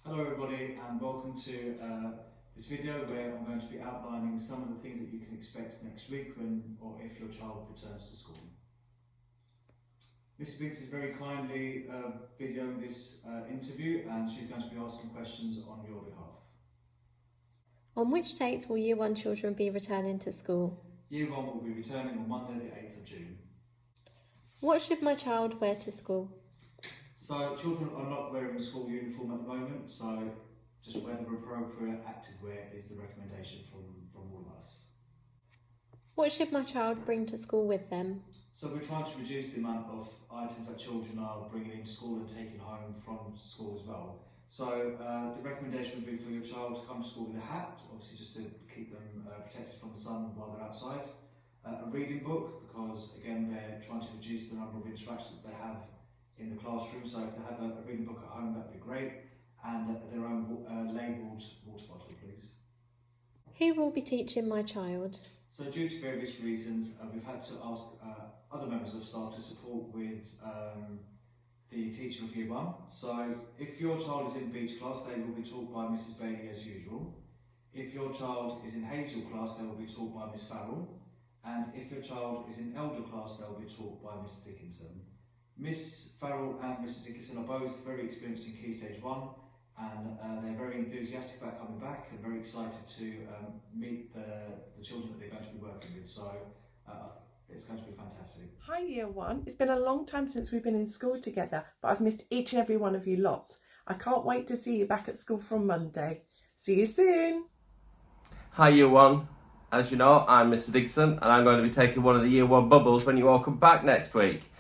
Hello everybody and welcome to this video where I'm going to be outlining some of the things that you can expect next week when or if your child returns to school. Mrs. Biggs is very kindly videoing this interview and she's going to be asking questions on your behalf. On which date will Year 1 children be returning to school? Year 1 will be returning on Monday the 8th of June. What should my child wear to school? So children are not wearing school uniform at the moment, so just weather appropriate active wear is the recommendation from all of us. What should my child bring to school with them? So we're trying to reduce the amount of items that children are bringing into school and taking home from school as well. So the recommendation would be for your child to come to school with a hat, obviously just to keep them protected from the sun while they're outside. A reading book, because again they're trying to reduce the number of interactions that they have in the classroom, so if they have a reading book at home, that'd be great. And their own labelled water bottle, please. Who will be teaching my child? So due to various reasons, we've had to ask other members of staff to support with the teaching of Year 1. So if your child is in beach class, they will be taught by Mrs. Bailey as usual. If your child is in Hazel class, they will be taught by Miss Farrell. And if your child is in Elder class, they will be taught by Mr. Dickinson. Miss Farrell and Mr. Dickinson are both very experienced in Key Stage 1 and they're very enthusiastic about coming back and very excited to meet the children that they're going to be working with, so it's going to be fantastic. Hi Year 1, it's been a long time since we've been in school together, but I've missed each and every one of you lots. I can't wait to see you back at school from Monday. See you soon! Hi Year 1, as you know I'm Mr. Dixon and I'm going to be taking one of the Year 1 bubbles when you all come back next week.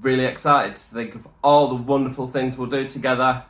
Really excited to think of all the wonderful things we'll do together,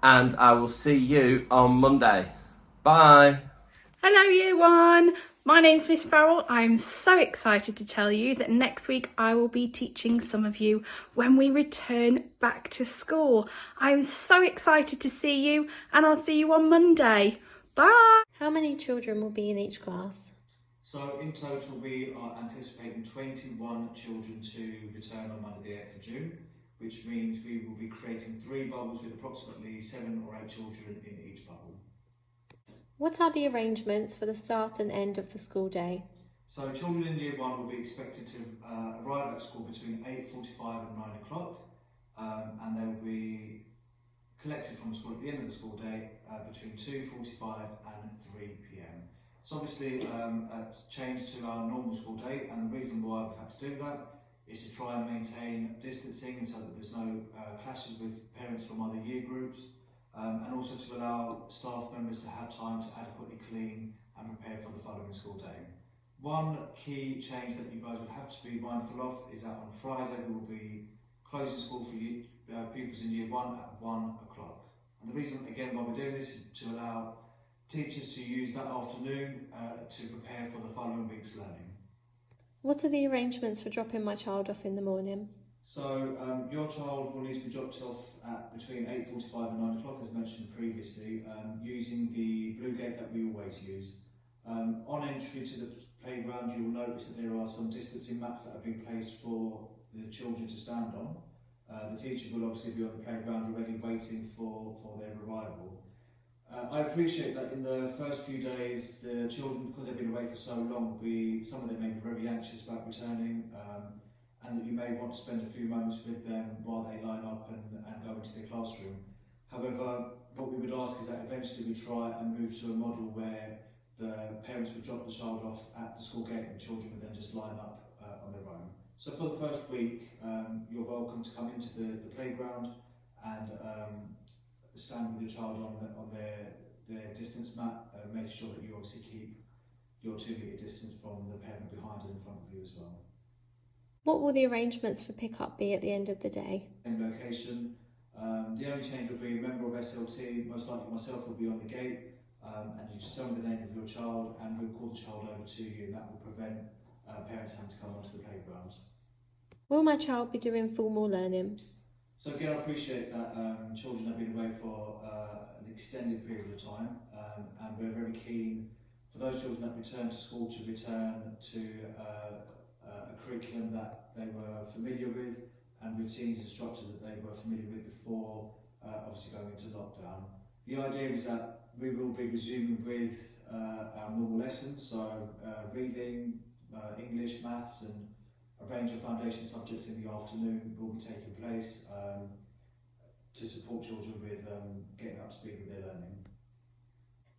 and I will see you on Monday. Bye! Hello Year 1, my name's Miss Farrell. I'm so excited to tell you that next week I will be teaching some of you when we return back to school. I'm so excited to see you and I'll see you on Monday. Bye! How many children will be in each class? So in total we are anticipating 21 children to return on Monday the 8th of June, which means we will be creating 3 bubbles with approximately 7 or 8 children in each bubble. What are the arrangements for the start and end of the school day? So children in Year 1 will be expected to arrive at school between 8:45 and 9 o'clock, and they will be collected from school at the end of the school day between 2:45 and 3 p.m. So obviously it's changed to our normal school day, and the reason why we've had to do that is to try and maintain distancing so that there's no clashes with parents from other year groups, and also to allow staff members to have time to adequately clean and prepare for the following school day. One key change that you guys would have to be mindful of is that on Friday we will be closing school for pupils in Year 1 at 1 o'clock. And the reason again why we're doing this is to allow teachers to use that afternoon to prepare for the following week's learning. What are the arrangements for dropping my child off in the morning? So your child will need to be dropped off at between 8:45 and 9 o'clock, as mentioned previously, using the blue gate that we always use. On entry to the playground, you will notice that there are some distancing mats that have been placed for the children to stand on. The teacher will obviously be on the playground already waiting for their arrival. I appreciate that in the first few days, the children, because they've been away for so long, some of them may be very anxious about returning, and that you may want to spend a few moments with them while they line up and go into their classroom. However, what we would ask is that eventually we try and move to a model where the parents would drop the child off at the school gate and the children would then just line up on their own. So for the first week, you're welcome to come into the playground and stand with your child on their distance mat, making sure that you obviously keep your 2-metre distance from the parent behind and in front of you as well. What will the arrangements for pick-up be at the end of the day? Same location. The only change will be a member of SLT, most likely myself, will be on the gate, and you just tell me the name of your child and we'll call the child over to you, and that will prevent parents having to come onto the playground. Will my child be doing formal learning? So again, I appreciate that children have been away for an extended period of time, and we're very keen for those children that return to school to return to a curriculum that they were familiar with and routines and structures that they were familiar with before obviously going into lockdown. The idea is that we will be resuming with our normal lessons, so reading, English, maths and a range of foundation subjects in the afternoon will be taking place to support children with getting up to speed with their learning.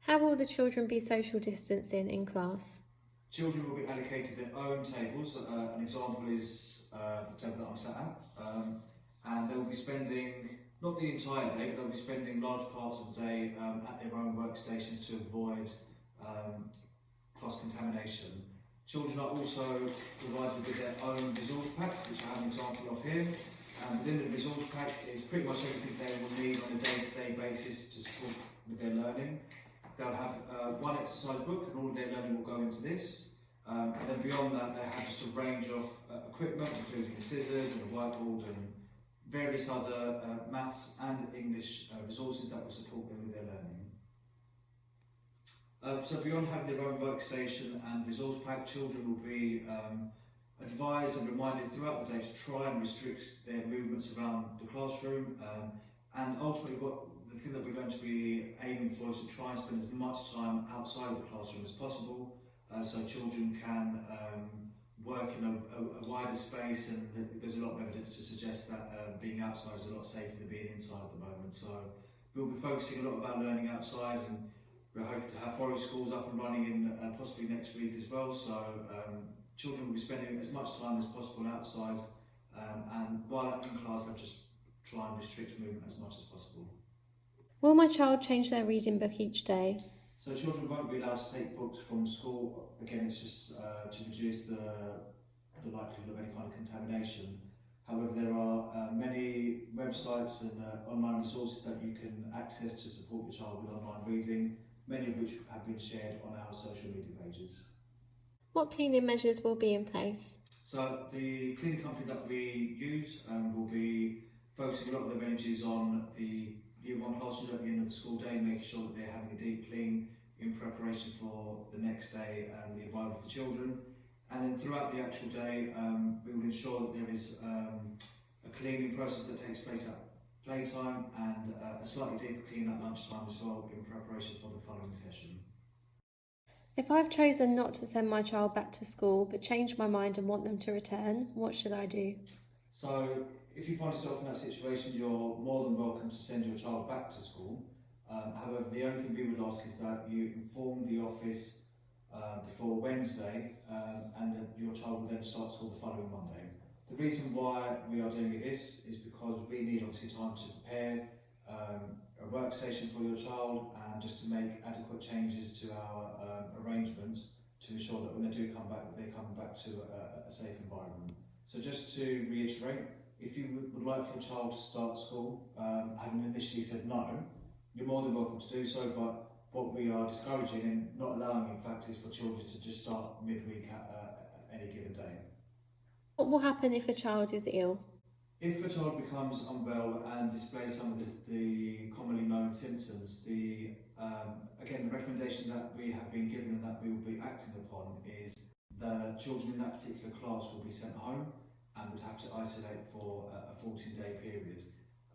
How will the children be social distancing in class? Children will be allocated their own tables. An example is the table that I'm sat at, and they will be spending, not the entire day, but they'll be spending large parts of the day at their own workstations to avoid cross-contamination. Children are also provided with their own resource pack, which I have an example of here. Within the resource pack is pretty much everything they will need on a day-to-day basis to support with their learning. They'll have one exercise book and all of their learning will go into this. And then beyond that, they have just a range of equipment, including scissors and a whiteboard and various other maths and English resources that will support them with their learning. So beyond having their own workstation and resource pack, children will be advised and reminded throughout the day to try and restrict their movements around the classroom, and ultimately the thing that we're going to be aiming for is to try and spend as much time outside of the classroom as possible, so children can work in a wider space, and there's a lot of evidence to suggest that being outside is a lot safer than being inside at the moment. So we'll be focusing a lot of our learning outside, and we're hoping to have forest schools up and running in possibly next week as well. So children will be spending as much time as possible outside, and while in class they'll just try and restrict movement as much as possible. Will my child change their reading book each day? So children won't be allowed to take books from school. Again, it's just to reduce the likelihood of any kind of contamination. However, there are many websites and online resources that you can access to support your child with online reading, many of which have been shared on our social media pages. What cleaning measures will be in place? So the cleaning company that we use will be focusing a lot of their energies on the Year 1 classrooms at the end of the school day, making sure that they're having a deep clean in preparation for the next day and the arrival of the children. And then throughout the actual day, we will ensure that there is a cleaning process that takes place at playtime and a slightly deeper clean at lunchtime as well in preparation for the following session. If I've chosen not to send my child back to school but change my mind and want them to return, what should I do? So if you find yourself in that situation, you're more than welcome to send your child back to school. However, the only thing we would ask is that you inform the office before Wednesday, and that your child will then start school the following Monday. The reason why we are doing this is because we need obviously time to prepare a workstation for your child and just to make adequate changes to our arrangements to ensure that when they do come back, that they come back to a safe environment. So just to reiterate, if you would like your child to start school, having initially said no, you're more than welcome to do so, but what we are discouraging and not allowing in fact is for children to just start midweek at any given day. What will happen if a child is ill? If a child becomes unwell and displays some of the commonly known symptoms, again, the recommendation that we have been given and that we will be acting upon is the children in that particular class will be sent home and would have to isolate for a 14-day period.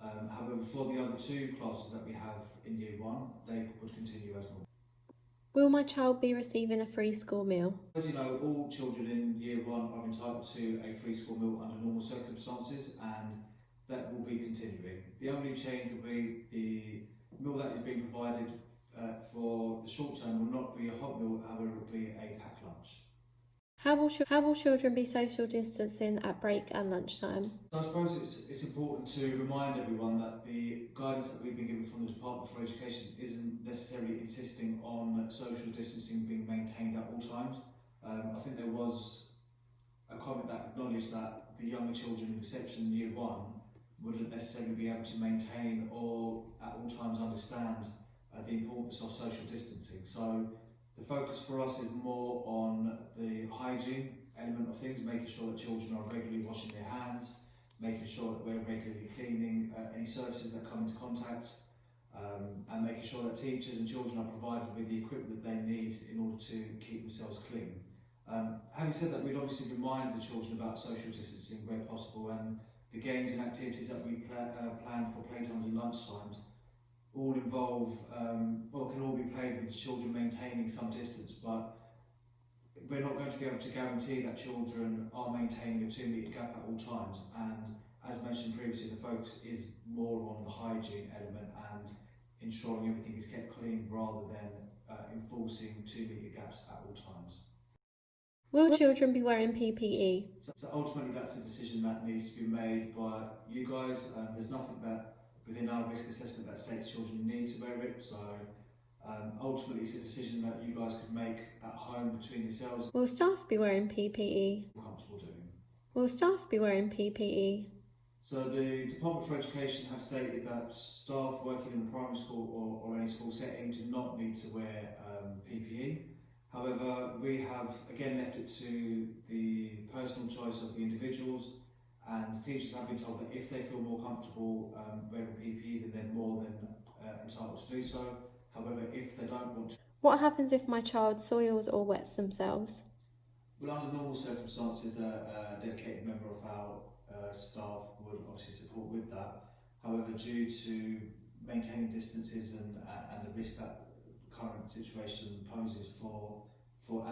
However, for the other two classes that we have in Year 1, they would continue as normal. Will my child be receiving a free school meal? As you know, all children in Year 1 are entitled to a free school meal under normal circumstances, and that will be continuing. The only change will be the meal that is being provided for the short term will not be a hot meal, however it will be a packed lunch. How will children be social distancing at break and lunchtime? So I suppose it's important to remind everyone that the guidance that we've been given from the Department for Education isn't necessarily insisting on social distancing being maintained at all times. I think there was a comment that acknowledged that the younger children in reception in Year 1 wouldn't necessarily be able to maintain or at all times understand the importance of social distancing. So the focus for us is more on the hygiene element of things, making sure that children are regularly washing their hands, making sure that we're regularly cleaning any surfaces that come into contact, and making sure that teachers and children are provided with the equipment that they need in order to keep themselves clean. Having said that, we'd obviously remind the children about social distancing where possible, and the games and activities that we've planned for playtimes and lunchtimes all involve, can all be played with children maintaining some distance, but we're not going to be able to guarantee that children are maintaining a 2 metre gap at all times. And as mentioned previously, the focus is more on the hygiene element and ensuring everything is kept clean rather than enforcing 2 metre gaps at all times. Will children be wearing PPE? So ultimately that's a decision that needs to be made by you guys. There's nothing that within our risk assessment that states children need to wear it, so ultimately it's a decision that you guys could make at home between yourselves. Will staff be wearing PPE? Comfortable doing. Will staff be wearing PPE? So the Department for Education have stated that staff working in a primary school or any school setting do not need to wear PPE. However, we have again left it to the personal choice of the individuals, and teachers have been told that if they feel more comfortable wearing PPE, then they're more than entitled to do so. However, if they don't want to... What happens if my child soils or wets themselves? Well, under normal circumstances, a dedicated member of our staff would obviously support with that. However, due to maintaining distances and the risk that current situation poses for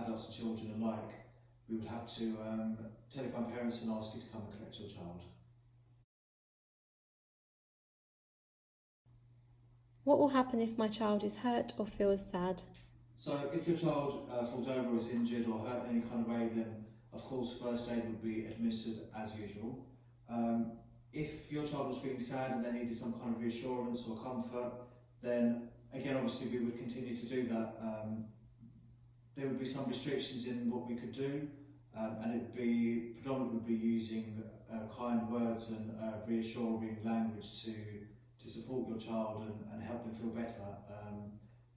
adults and children alike, we would have to telephone parents and ask you to come and collect your child. What will happen if my child is hurt or feels sad? So if your child falls over or is injured or hurt in any kind of way, then of course first aid would be administered as usual. If your child was feeling sad and they needed some kind of reassurance or comfort, then again obviously we would continue to do that. There would be some restrictions in what we could do, and it would be predominantly using kind words and reassuring language to support your child and help them feel better.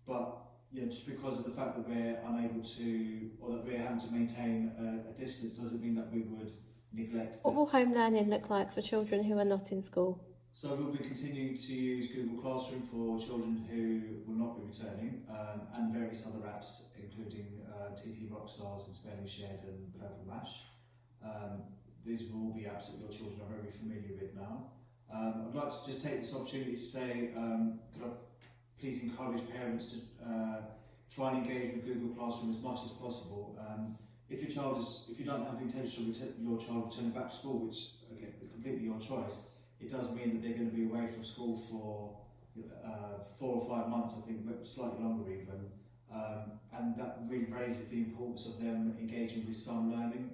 But just because of the fact that we're unable to, or that we're having to maintain a distance, doesn't mean that we would neglect. What will home learning look like for children who are not in school? So we'll be continuing to use Google Classroom for children who will not be returning, and various other apps, including TT Rockstars and Spelling Shed and Purple Mash. These will all be apps that your children are very familiar with now. I'd like to just take this opportunity to say, could I please encourage parents to try and engage with Google Classroom as much as possible. If you don't have the intention of your child returning back to school, which again is completely your choice, it does mean that they're going to be away from school for 4 or 5 months, I think, but slightly longer even. And that really raises the importance of them engaging with some learning.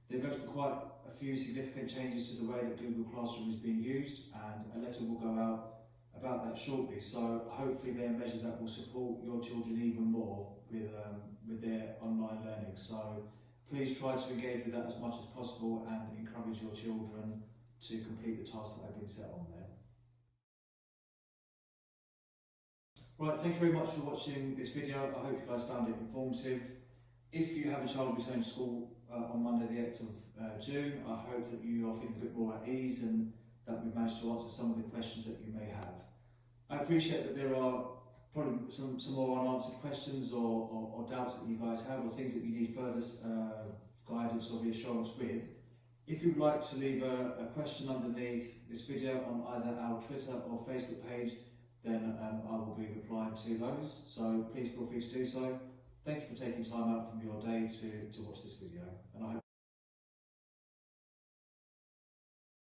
There are going to be quite a few significant changes to the way that Google Classroom is being used, and a letter will go out about that shortly. So hopefully they're measures that will support your children even more with their online learning. So please try to engage with that as much as possible and encourage your children to complete the tasks that have been set on there. Right, thank you very much for watching this video. I hope you guys found it informative. If you have a child returning to school on Monday the 8th of June, I hope that you are feeling a bit more at ease and that we've managed to answer some of the questions that you may have. I appreciate that there are probably some more unanswered questions or doubts that you guys have, or things that you need further guidance or reassurance with. If you'd like to leave a question underneath this video on either our Twitter or Facebook page, then I will be replying to those. So please feel free to do so. Thank you for taking time out from your day to watch this video, and I hope